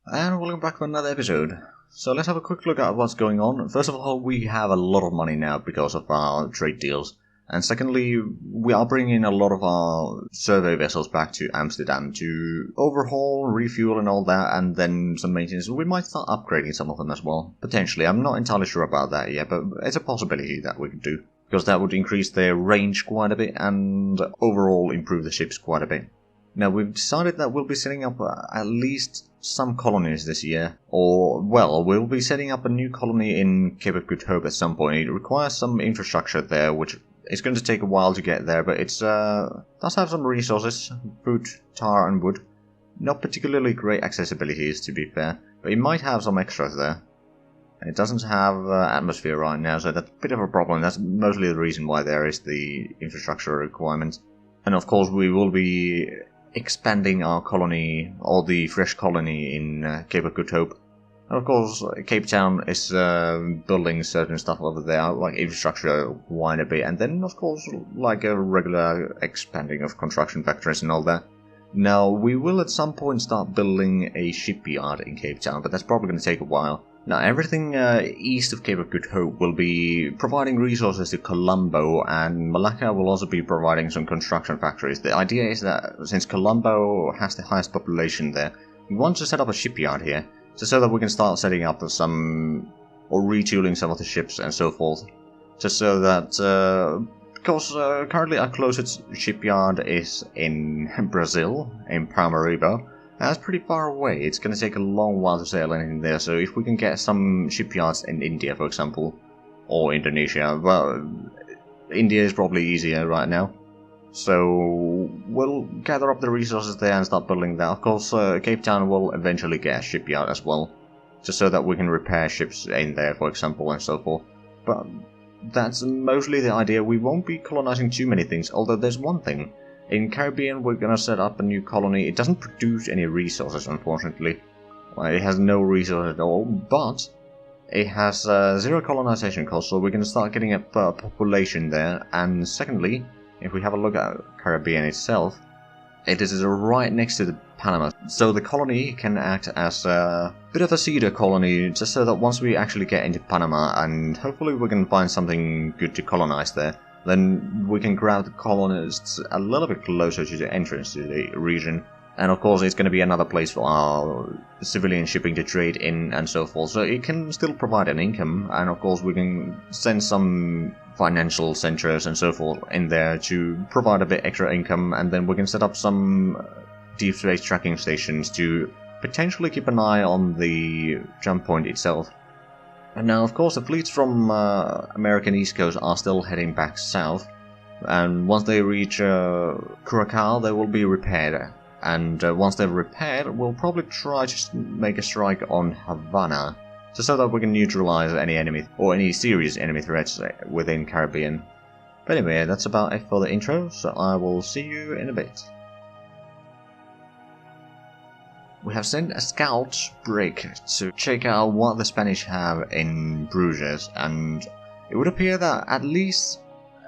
And welcome back to another episode. So let's have a quick look at what's going on. First of all, we have a lot of money now because of our trade deals. And secondly, we are bringing a lot of our survey vessels back to Amsterdam to overhaul, refuel and all that, and then some maintenance. We might start upgrading some of them as well, potentially. I'm not entirely sure about that yet, but it's a possibility that we could do. Because that would increase their range quite a bit and overall improve the ships quite a bit. Now, we've decided that we'll be setting up at least some colonies this year. Or, well, we'll be setting up a new colony in Cape of Good Hope at some point. It requires some infrastructure there, which is going to take a while to get there, but it does have some resources, food, tar and wood. Not particularly great accessibilities, to be fair, but it might have some extras there. It doesn't have atmosphere right now, so that's a bit of a problem. That's mostly the reason why there is the infrastructure requirement. And of course we will be expanding our colony, or the fresh colony in Cape of Good Hope. And of course, Cape Town is building certain stuff over there, like infrastructure quite a bit, and then of course like a regular expanding of construction factories and all that. Now, we will at some point start building a shipyard in Cape Town, but that's probably going to take a while. Now, everything east of Cape of Good Hope will be providing resources to Colombo, and Malacca will also be providing some construction factories. The idea is that since Colombo has the highest population there, we want to set up a shipyard here, just so that we can start setting up some, or retooling some of the ships and so forth. Just so that, because currently our closest shipyard is in Brazil, in Paramaribo. That's pretty far away. It's going to take a long while to sail anything there, so if we can get some shipyards in India, for example, or Indonesia, well, India is probably easier right now. So we'll gather up the resources there and start building that. Of course, Cape Town will eventually get a shipyard as well, just so that we can repair ships in there, for example, and so forth. But that's mostly the idea. We won't be colonizing too many things, although there's one thing. In Caribbean, we're gonna set up a new colony. It doesn't produce any resources, unfortunately. Well, it has no resources at all, but it has 0 colonization cost, so we're gonna start getting a population there. And secondly, if we have a look at Caribbean itself, it is right next to the Panama, so the colony can act as a bit of a cedar colony, just so that once we actually get into Panama, and hopefully we can find something good to colonize there, then we can grab the colonists a little bit closer to the entrance to the region. And of course it's going to be another place for our civilian shipping to trade in and so forth. So it can still provide an income, and of course we can send some financial centers and so forth in there to provide a bit extra income, and then we can set up some deep space tracking stations to potentially keep an eye on the jump point itself. And now, of course, the fleets from American East Coast are still heading back south, and once they reach Curacao, they will be repaired. And once they're repaired, we'll probably try to make a strike on Havana, just so that we can neutralize any enemy, or any serious enemy threats within Caribbean. But anyway, that's about it for the intro, so I will see you in a bit. We have sent a scout brig to check out what the Spanish have in Bruges, and it would appear that at least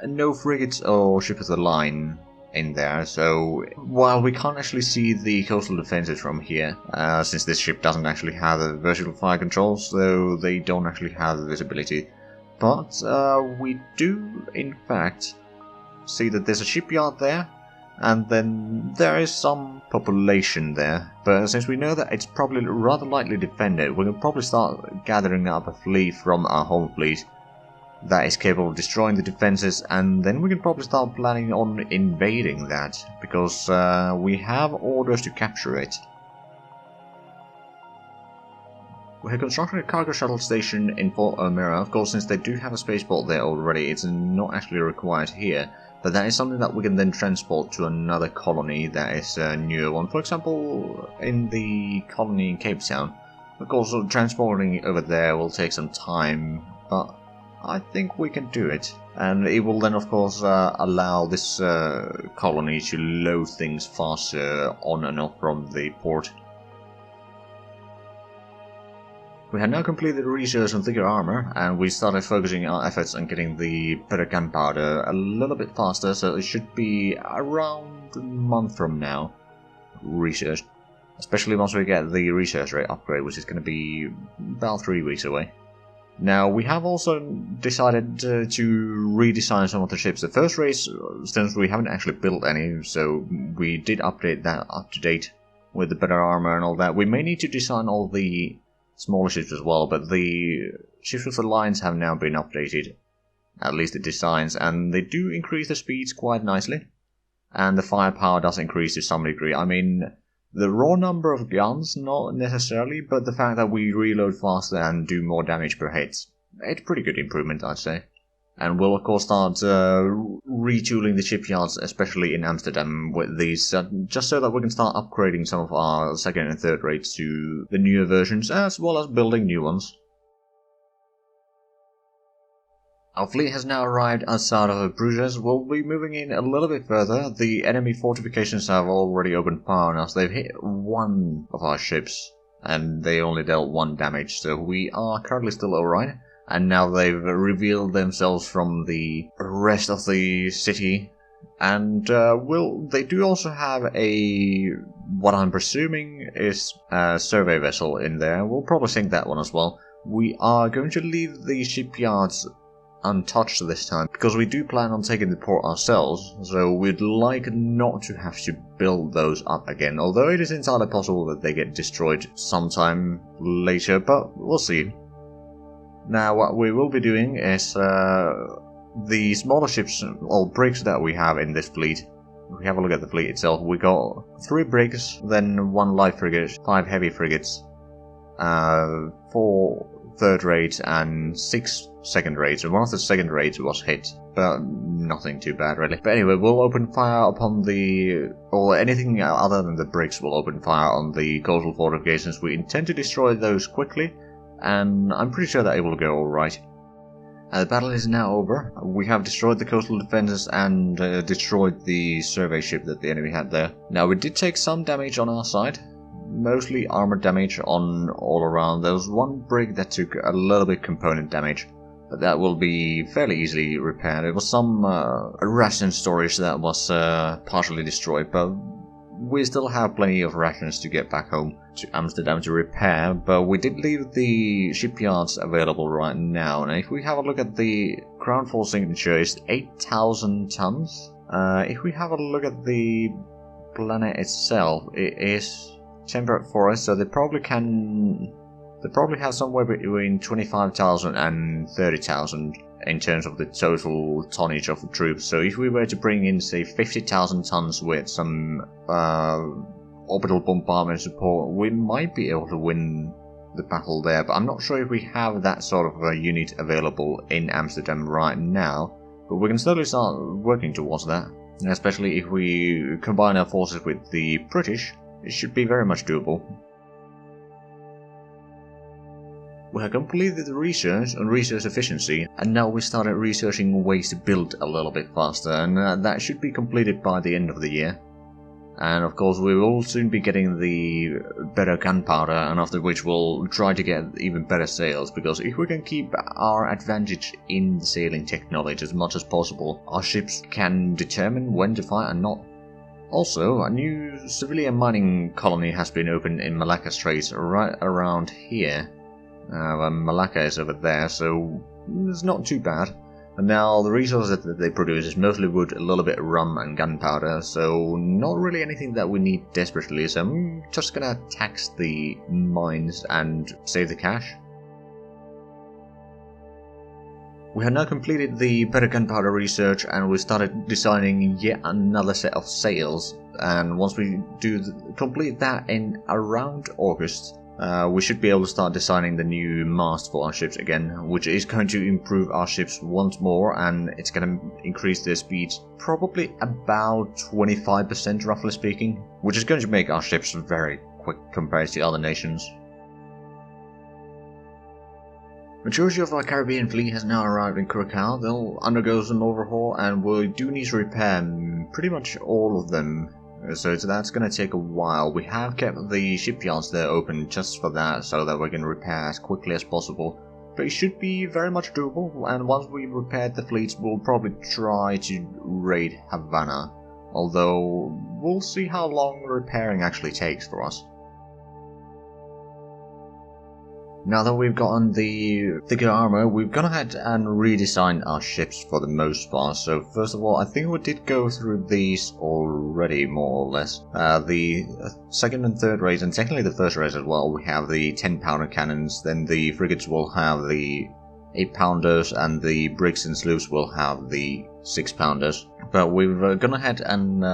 no frigates or ship of the line in there, so while we can't actually see the coastal defenses from here, since this ship doesn't actually have the vertical fire controls, so they don't actually have the visibility, but we do in fact see that there's a shipyard there. And then there is some population there, but since we know that it's probably rather lightly defended, we can probably start gathering up a fleet from our home fleet that is capable of destroying the defenses, and then we can probably start planning on invading that, because we have orders to capture it. We have constructed a cargo shuttle station in Fort Elmira. Of course, since they do have a spaceport there already, it's not actually required here. But that is something that we can then transport to another colony that is a newer one. For example, in the colony in Cape Town. Of course, transporting it over there will take some time, but I think we can do it. And it will then, of course, allow this colony to load things faster on and off from the port. We had now completed research on thicker armor, and we started focusing our efforts on getting the better gunpowder a little bit faster, so it should be around a month from now. Research. especially once we get the research rate upgrade, which is going to be about 3 weeks away. Now, we have also decided to redesign some of the ships. The first race, since we haven't actually built any, so we did update that up to date with the better armor and all that. We may need to design all the smaller ships as well, but the ships with the lines have now been updated, at least the designs, and they do increase the speeds quite nicely, and the firepower does increase to some degree. I mean, the raw number of guns, not necessarily, but the fact that we reload faster and do more damage per hit, it's a pretty good improvement, I'd say. And we'll of course start retooling the shipyards, especially in Amsterdam, with these, just so that we can start upgrading some of our second and third rates to the newer versions, as well as building new ones. Our fleet has now arrived outside of Bruges. We'll be moving in a little bit further. The enemy fortifications have already opened fire on us. They've hit one of our ships, and they only dealt 1 damage, so we are currently still alright. And now they've revealed themselves from the rest of the city. And they do also have what I'm presuming is a survey vessel in there. We'll probably sink that one as well. We are going to leave the shipyards untouched this time, because we do plan on taking the port ourselves, so we'd like not to have to build those up again, although it is entirely possible that they get destroyed sometime later, but we'll see. Now what we will be doing is the smaller ships, or brigs that we have in this fleet. If we have a look at the fleet itself, we got 3 brigs, then 1 light frigate, 5 heavy frigates, 4 third rates and 6 second rates, and one of the second rates was hit, but nothing too bad really. But anyway, we'll open fire upon or anything other than the brigs will open fire on the coastal fortifications. We intend to destroy those quickly, and I'm pretty sure that it will go alright. The battle is now over. We have destroyed the coastal defenses and destroyed the survey ship that the enemy had there. Now, we did take some damage on our side. Mostly armor damage on all around. There was 1 brig that took a little bit component damage, but that will be fairly easily repaired. It was some ration storage that was partially destroyed, but we still have plenty of rations to get back home to Amsterdam to repair, but we did leave the shipyards available right now. And if we have a look at the Crown Fall signature, it's 8,000 tons. If we have a look at the planet itself, it is temperate forest, so they probably have somewhere between 25,000 and 30,000 in terms of the total tonnage of the troops. So if we were to bring in, say, 50,000 tons with some orbital bombardment support, we might be able to win the battle there, but I'm not sure if we have that sort of a unit available in Amsterdam right now, but we can slowly start working towards that, especially if we combine our forces with the British. It should be very much doable. We have completed the research on research efficiency, and now we started researching ways to build a little bit faster, and that should be completed by the end of the year. And of course we will soon be getting the better gunpowder, and after which we'll try to get even better sails, because if we can keep our advantage in the sailing technology as much as possible, our ships can determine when to fight and not. Also, a new civilian mining colony has been opened in Malacca Straits, right around here. Malacca is over there, so it's not too bad. And now the resources that they produce is mostly wood, a little bit of rum and gunpowder, so not really anything that we need desperately, so I'm just gonna tax the mines and save the cash. We have now completed the better gunpowder research, and we started designing yet another set of sails, and once we complete that in around August, we should be able to start designing the new mast for our ships again, which is going to improve our ships once more, and it's going to increase their speeds probably about 25% roughly speaking, which is going to make our ships very quick compared to other nations. Majority of our Caribbean fleet has now arrived in Curacao. They'll undergo some overhaul, and we do need to repair pretty much all of them. So that's going to take a while. We have kept the shipyards there open just for that, so that we can repair as quickly as possible. But it should be very much doable, and once we've repaired the fleets, we'll probably try to raid Havana. Although, we'll see how long repairing actually takes for us. Now that we've gotten the thicker armor, we've gone ahead and redesigned our ships for the most part. So first of all, I think we did go through these already, more or less. The second and third race, and technically the first race as well, we have the 10-pounder cannons. Then the frigates will have the 8-pounders, and the brigs and sloops will have the 6-pounders. But we've gone ahead and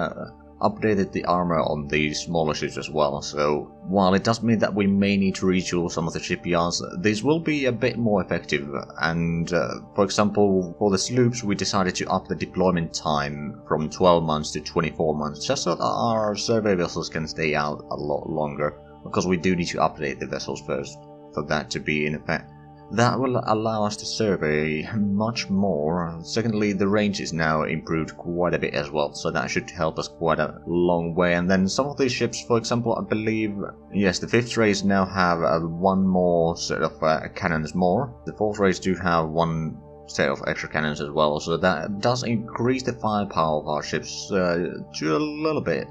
updated the armor on the smaller ships as well, so while it does mean that we may need to retool some of the shipyards, these will be a bit more effective. And for example, for the sloops we decided to up the deployment time from 12 months to 24 months, just so that our survey vessels can stay out a lot longer, because we do need to update the vessels first for that to be in effect. That will allow us to survey much more. Secondly, the range is now improved quite a bit as well, so that should help us quite a long way. And then some of these ships, for example, I believe, yes, the 5th race now have one more set of cannons more. The 4th race do have one set of extra cannons as well, so that does increase the firepower of our ships to a little bit.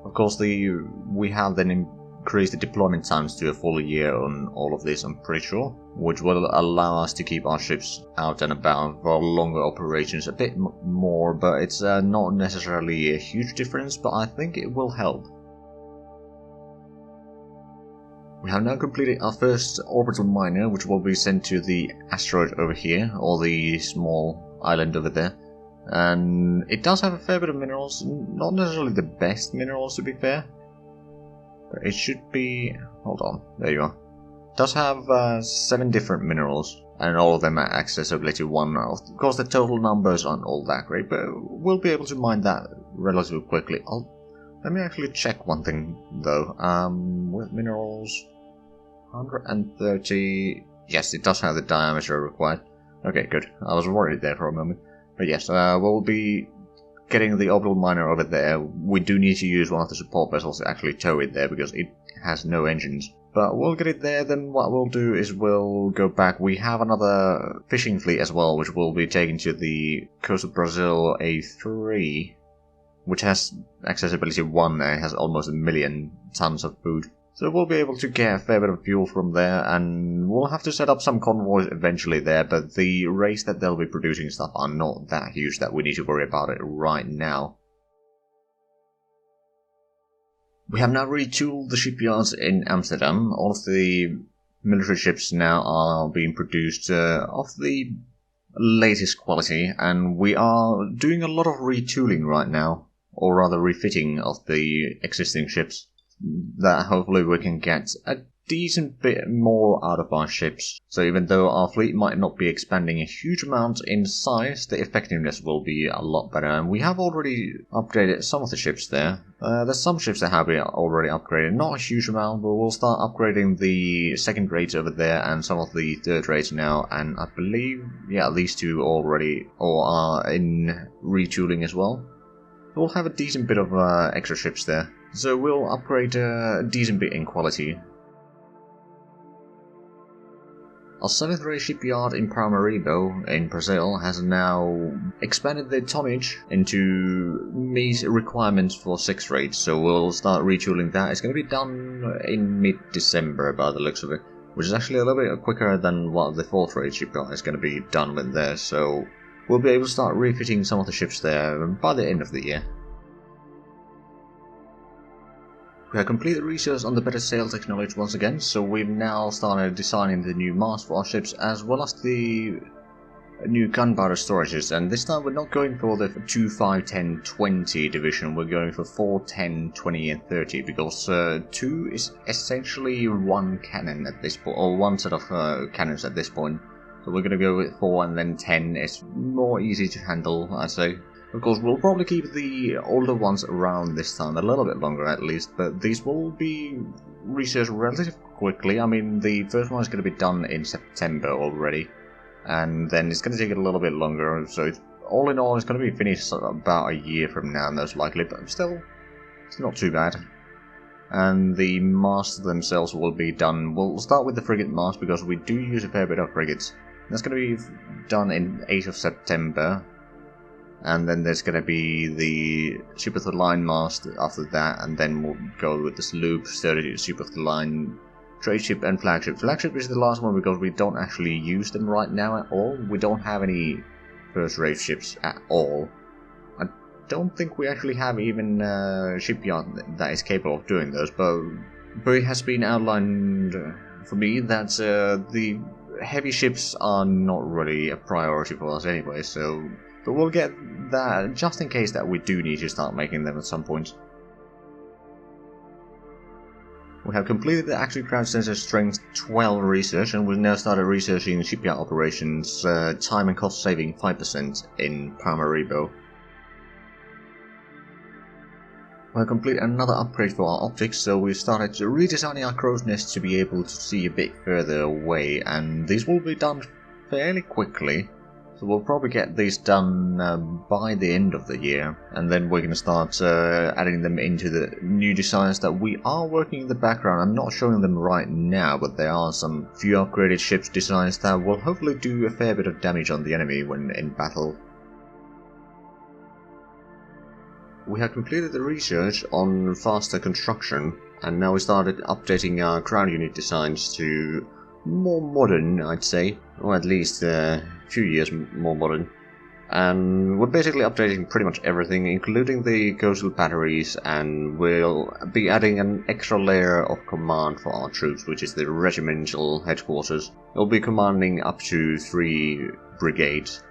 Of course, we have then increased the deployment times to a full year on all of this, I'm pretty sure, which will allow us to keep our ships out and about for longer operations a bit more, but it's not necessarily a huge difference, but I think it will help. We have now completed our first orbital miner, which will be sent to the asteroid over here, or the small island over there. And it does have a fair bit of minerals, not necessarily the best minerals to be fair. But it should be... hold on, there you are. It does have 7 different minerals, and all of them are accessible to 1. Of course the total numbers aren't all that great, but we'll be able to mine that relatively quickly. Let me actually check one thing though. With minerals... 130... yes, it does have the diameter required. Okay, good. I was worried there for a moment. But yes, we'll be getting the orbital miner over there. We do need to use one of the support vessels to actually tow it there, because it has no engines. But we'll get it there, then what we'll do is we'll go back. We have another fishing fleet as well, which will be taken to the coast of Brazil, A3, which has accessibility 1, and it has almost 1 million tons of food. So we'll be able to get a fair bit of fuel from there, and we'll have to set up some convoys eventually there, but the rates that they'll be producing stuff are not that huge that we need to worry about it right now. We have now retooled the shipyards in Amsterdam. All of the military ships now are being produced of the latest quality, and we are doing a lot of retooling right now, or rather refitting of the existing ships, that hopefully we can get a decent bit more out of our ships. So even though our fleet might not be expanding a huge amount in size, the effectiveness will be a lot better. And we have already upgraded some of the ships there. There's some ships that have been already upgraded, not a huge amount, but we'll start upgrading the 2nd rates over there and some of the 3rd rates now. And I believe, yeah, these 2 already are in retooling as well. We'll have a decent bit of extra ships there. So we'll upgrade a decent bit in quality. Our 7th race shipyard in Paramaribo in Brazil has now expanded their tonnage into meet requirements for 6th rates, so we'll start retooling that. It's going to be done in mid-December by the looks of it, which is actually a little bit quicker than what the 4th race shipyard is going to be done with there, so we'll be able to start refitting some of the ships there by the end of the year. We have completed research on the better sail technology once again, so we've now started designing the new mast for our ships, as well as the new gunpowder storages, and this time we're not going for the 2, 5, 10, 20 division, we're going for 4, 10, 20 and 30, because 2 is essentially 1 cannon at this point, or 1 set of cannons at this point, so we're going to go with 4 and then 10, it's more easy to handle, I'd say. Of course, we'll probably keep the older ones around this time, a little bit longer at least, but these will be researched relatively quickly. I mean, the first one is going to be done in September already, and then it's going to take a little bit longer, so all in all it's going to be finished about a year from now most likely, but still, it's not too bad. And the masts themselves will be done. We'll start with the frigate mast, because we do use a fair bit of frigates. That's going to be done in 8th of September. And then there's going to be the ship of the line mast after that, and then we'll go with the sloop, 30 ship of the line trade ship and flagship. Flagship is the last one because we don't actually use them right now at all. We don't have any first-rate ships at all. I don't think we actually have even a shipyard that is capable of doing those, but it has been outlined for me that the heavy ships are not really a priority for us anyway, so but we'll get that just in case that we do need to start making them at some point. We have completed the Actually Craft Sensor Strength 12 research, and we've now started researching shipyard operations, time and cost saving 5% in Paramaribo. We have completed another upgrade for our optics, so we've started redesigning our crow's nest to be able to see a bit further away, and these will be done fairly quickly. So we'll probably get these done by the end of the year, and then we're going to start adding them into the new designs that we are working in the background. I'm not showing them right now, but there are some few upgraded ships designs that will hopefully do a fair bit of damage on the enemy when in battle. We have completed the research on faster construction, and now we started updating our ground unit designs to more modern, I'd say, or at least a few years more modern. And we're basically updating pretty much everything, including the coastal batteries, and we'll be adding an extra layer of command for our troops, which is the regimental headquarters. It'll be commanding up to 3 brigades.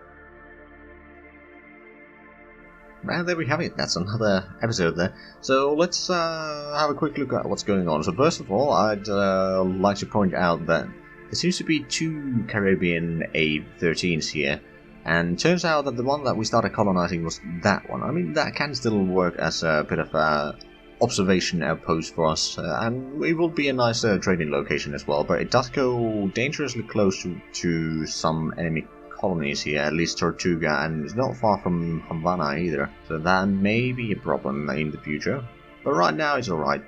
And there we have it, that's another episode there. So let's have a quick look at what's going on. So first of all, I'd like to point out that there seems to be 2 Caribbean A-13s here, and turns out that the one that we started colonizing was that one. I mean, that can still work as a bit of a observation outpost for us, and it will be a nice trading location as well, but it does go dangerously close to some enemy colonies here, at least Tortuga, and it's not far from Havana either, so that may be a problem in the future, but right now it's alright.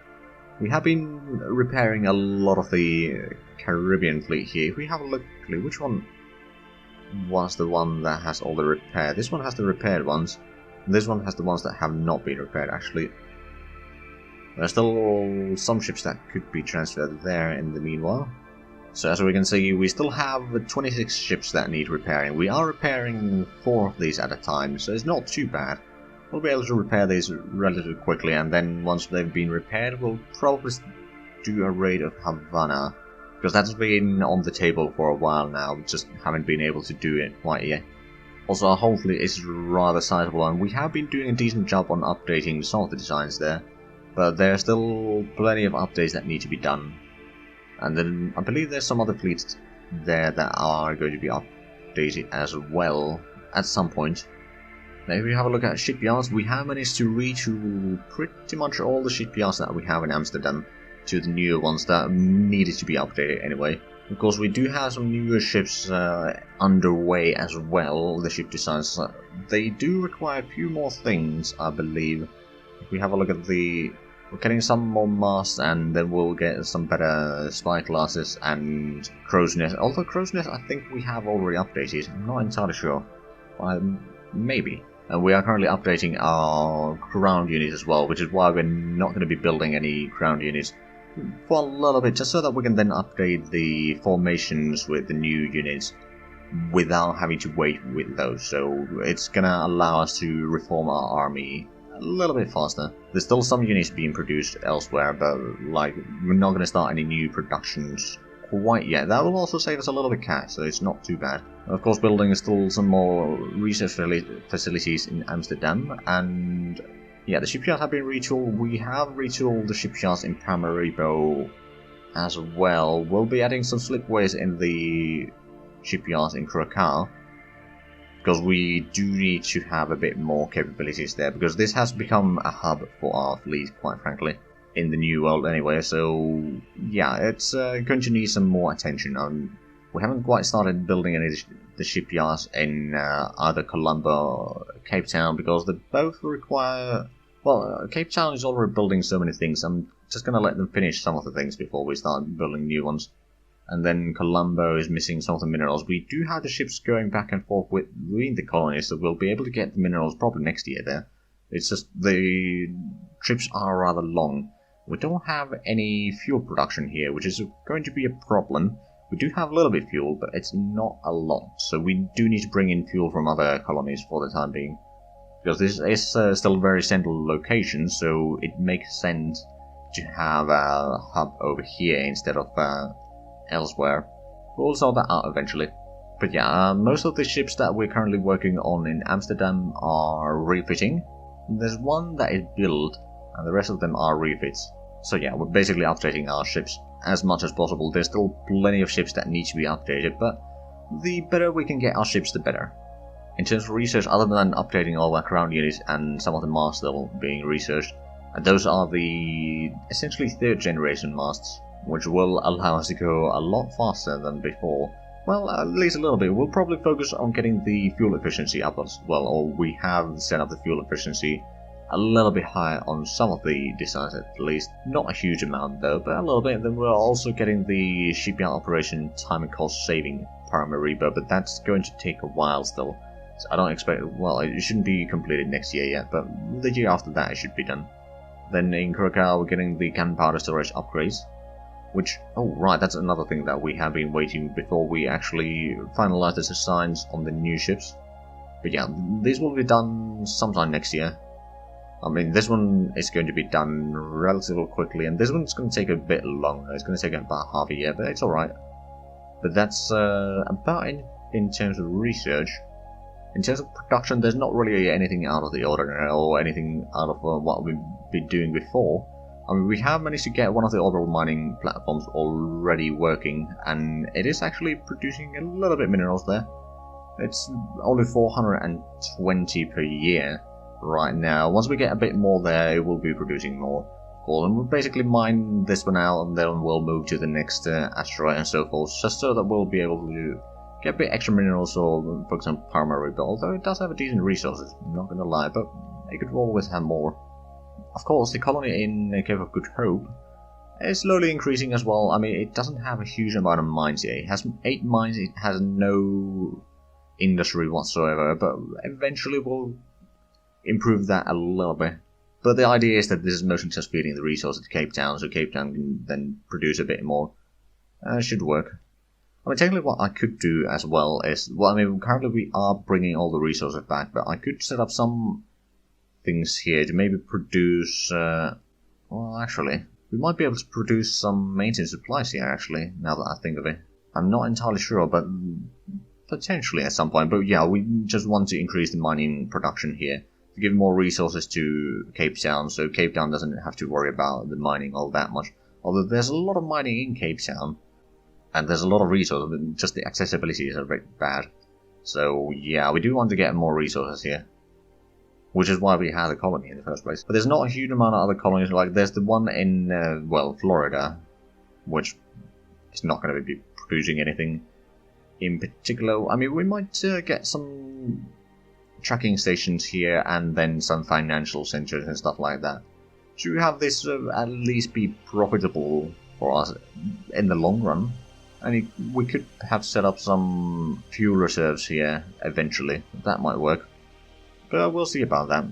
We have been repairing a lot of the Caribbean fleet here. If we have a look, which one was the one that has all the repair? This one has the repaired ones, and this one has the ones that have not been repaired actually. There's still some ships that could be transferred there in the meanwhile. So as we can see, we still have 26 ships that need repairing. We are repairing 4 of these at a time, so it's not too bad. We'll be able to repair these relatively quickly, and then once they've been repaired, we'll probably do a raid of Havana. Because that's been on the table for a while now, just haven't been able to do it quite yet. Also, our whole fleet is rather sizable, and we have been doing a decent job on updating some of the designs there. But there are still plenty of updates that need to be done. And then I believe there's some other fleets there that are going to be updated as well at some point. Now if we have a look at shipyards, we have managed to retool pretty much all the shipyards that we have in Amsterdam to the newer ones that needed to be updated anyway. Of course, we do have some newer ships underway as well, the ship designs. They do require a few more things, I believe. If we have a look at the... We're getting some more masts, and then we'll get some better spy classes and crow's nest. Although crow's nest I think we have already updated, I'm not entirely sure. Maybe. And we are currently updating our ground units as well, which is why we're not going to be building any ground units for a little bit, just so that we can then update the formations with the new units without having to wait with those. So it's going to allow us to reform our army a little bit faster. There's still some units being produced elsewhere, but like we're not going to start any new productions quite yet. That will also save us a little bit of cash, so it's not too bad. Of course, building still some more research facilities in Amsterdam, and yeah, the shipyards have been retooled. We have retooled the shipyards in Paramaribo as well. We'll be adding some slipways in the shipyards in Krakow, because we do need to have a bit more capabilities there, because this has become a hub for our fleet, quite frankly, in the new world anyway. So yeah, it's going to need some more attention. We haven't quite started building any of the shipyards in either Colombo or Cape Town, because they both require... Well, Cape Town is already building so many things. I'm just going to let them finish some of the things before we start building new ones. And then Colombo is missing some of the minerals. We do have the ships going back and forth between the colonies, so we'll be able to get the minerals probably next year there. It's just the trips are rather long. We don't have any fuel production here, which is going to be a problem. We do have a little bit of fuel, but it's not a lot, so we do need to bring in fuel from other colonies for the time being. Because this is still a very central location, so it makes sense to have a hub over here instead of elsewhere. We'll sort that out eventually. But yeah, most of the ships that we're currently working on in Amsterdam are refitting. There's one that is built, and the rest of them are refits. So yeah, we're basically updating our ships as much as possible. There's still plenty of ships that need to be updated, but the better we can get our ships, the better. In terms of research, other than updating all our ground units and some of the masts still being researched, and those are the essentially 3rd generation masts, which will allow us to go a lot faster than before. Well, at least a little bit. We'll probably focus on getting the fuel efficiency up as well, or we have set up the fuel efficiency a little bit higher on some of the designs at least. Not a huge amount though, but a little bit. Then we're also getting the shipyard operation time and cost saving primary rebirth, but that's going to take a while still. So I don't expect, well, it shouldn't be completed next year yet, but the year after that it should be done. Then in Krakow we're getting the cannon powder storage upgrades, which, oh right, that's another thing that we have been waiting before we actually finalize the designs on the new ships. But yeah, these will be done sometime next year. I mean, this one is going to be done relatively quickly, and this one's going to take a bit longer. It's going to take about half a year, but it's alright. But that's about it in terms of research. In terms of production, there's not really anything out of the ordinary, or anything out of what we've been doing before. I mean, we have managed to get one of the orbital mining platforms already working, and it is actually producing a little bit of minerals there. It's only 420 per year. Right now, once we get a bit more there, it will be producing more. Cool, and we'll basically mine this one out, and then we'll move to the next asteroid and so forth, just so that we'll be able to get a bit extra minerals or, for example, primary rebuild. Although it does have a decent resources, I'm not gonna lie, but it could always have more. Of course, the colony in Cape of Good Hope is slowly increasing as well. I mean, it doesn't have a huge amount of mines here. It has 8 mines, it has no industry whatsoever, but eventually we'll improve that a little bit. But the idea is that this is mostly just feeding the resources to Cape Town, so Cape Town can then produce a bit more. It should work. I mean, technically what I could do as well is, well, I mean, currently we are bringing all the resources back, but I could set up some things here to maybe produce, well, actually, we might be able to produce some maintenance supplies here, actually, now that I think of it. I'm not entirely sure, but potentially at some point. But yeah, we just want to increase the mining production here, to give more resources to Cape Town, so Cape Town doesn't have to worry about the mining all that much. Although there's a lot of mining in Cape Town, and there's a lot of resources, but just the accessibility is a bit bad. So yeah, we do want to get more resources here, which is why we had a colony in the first place. But there's not a huge amount of other colonies. Like there's the one in well, Florida, which is not going to be producing anything in particular. I mean, we might get some tracking stations here and then some financial centers and stuff like that to have this at least be profitable for us in the long run. And we could have set up some fuel reserves here eventually. That might work, but we'll see about that.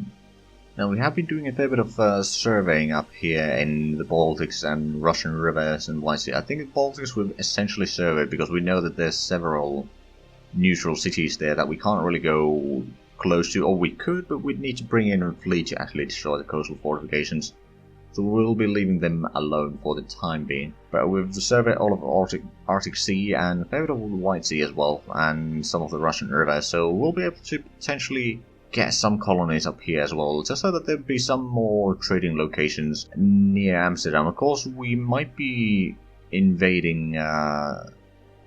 Now, we have been doing a fair bit of surveying up here in the Baltics and Russian rivers and White Sea. I think the Baltics we've essentially surveyed because we know that there's several neutral cities there that we can't really go close to, or we could, but we'd need to bring in a fleet to actually destroy the coastal fortifications. So we'll be leaving them alone for the time being. But we've surveyed all of Arctic Sea and a fair bit of the White Sea as well, and some of the Russian rivers, so we'll be able to potentially get some colonies up here as well, just so that there'll be some more trading locations near Amsterdam. Of course, we might be invading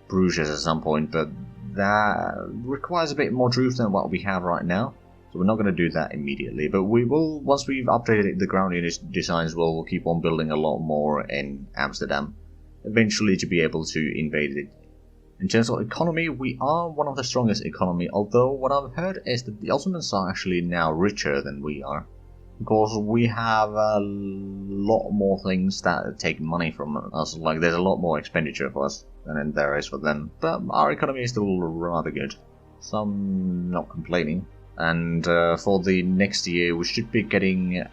Bruges at some point, but that requires a bit more troops than what we have right now. So we're not going to do that immediately, but we will, once we've updated the ground unit designs, we'll keep on building a lot more in Amsterdam, eventually to be able to invade it. In terms of economy, we are one of the strongest economy, although what I've heard is that the Ottomans are actually now richer than we are. Because we have a lot more things that take money from us, like there's a lot more expenditure for us than there is for them. But our economy is still rather good, so I'm not complaining. And for the next year we should be getting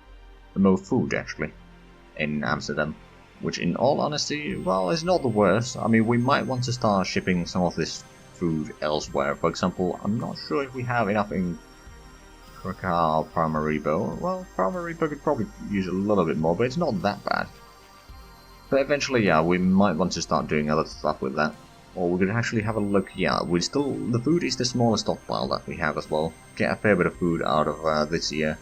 more food actually. in Amsterdam. Which, in all honesty, well, is not the worst. I mean, we might want to start shipping some of this food elsewhere. For example, I'm not sure if we have enough in Krakow, Paramaribo. Well, Paramaribo could probably use a little bit more, but it's not that bad. But eventually, yeah, we might want to start doing other stuff with that. Or we could actually have a look, yeah, the food is the smallest stockpile that we have as well. Get a fair bit of food out of this year.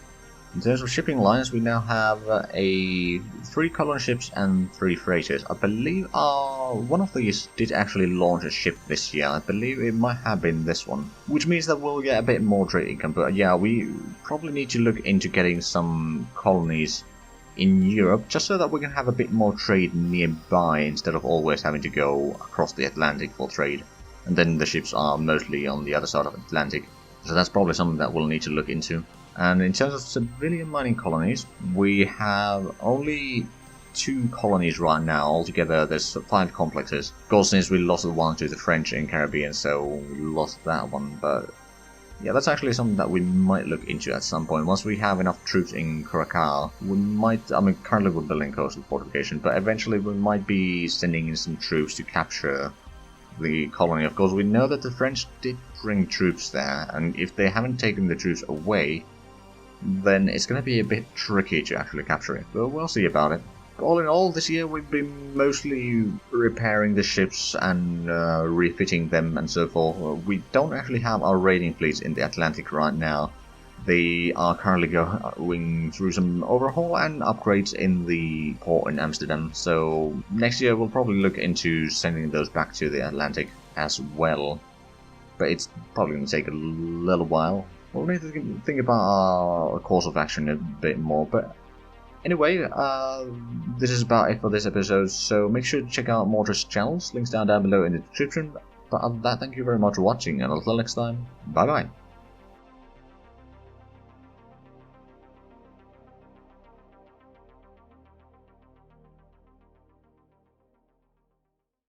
In terms of shipping lines, we now have 3 colony ships and 3 freighters. I believe one of these did actually launch a ship this year. I believe it might have been this one. Which means that we'll get a bit more trade income. But yeah, we probably need to look into getting some colonies in Europe, just so that we can have a bit more trade nearby instead of always having to go across the Atlantic for trade. And then the ships are mostly on the other side of the Atlantic. So that's probably something that we'll need to look into. And in terms of civilian mining colonies, we have only 2 colonies right now. Altogether, there's 5 complexes. Of course, since we lost the one to the French in Caribbean, so we lost that one. But yeah, that's actually something that we might look into at some point. Once we have enough troops in Curacao, we might, I mean, currently we're building coastal fortification, but eventually we might be sending in some troops to capture the colony. Of course, we know that the French did bring troops there, and if they haven't taken the troops away, then it's going to be a bit tricky to actually capture it, but we'll see about it. All in all, this year we've been mostly repairing the ships and refitting them and so forth. We don't actually have our raiding fleets in the Atlantic right now. They are currently going through some overhaul and upgrades in the port in Amsterdam, so next year we'll probably look into sending those back to the Atlantic as well. But it's probably going to take a little while. We'll need to think about our course of action a bit more, but anyway, this is about it for this episode, so make sure to check out Mordred's channels, links down below in the description. But other than that, thank you very much for watching, and until next time, bye bye.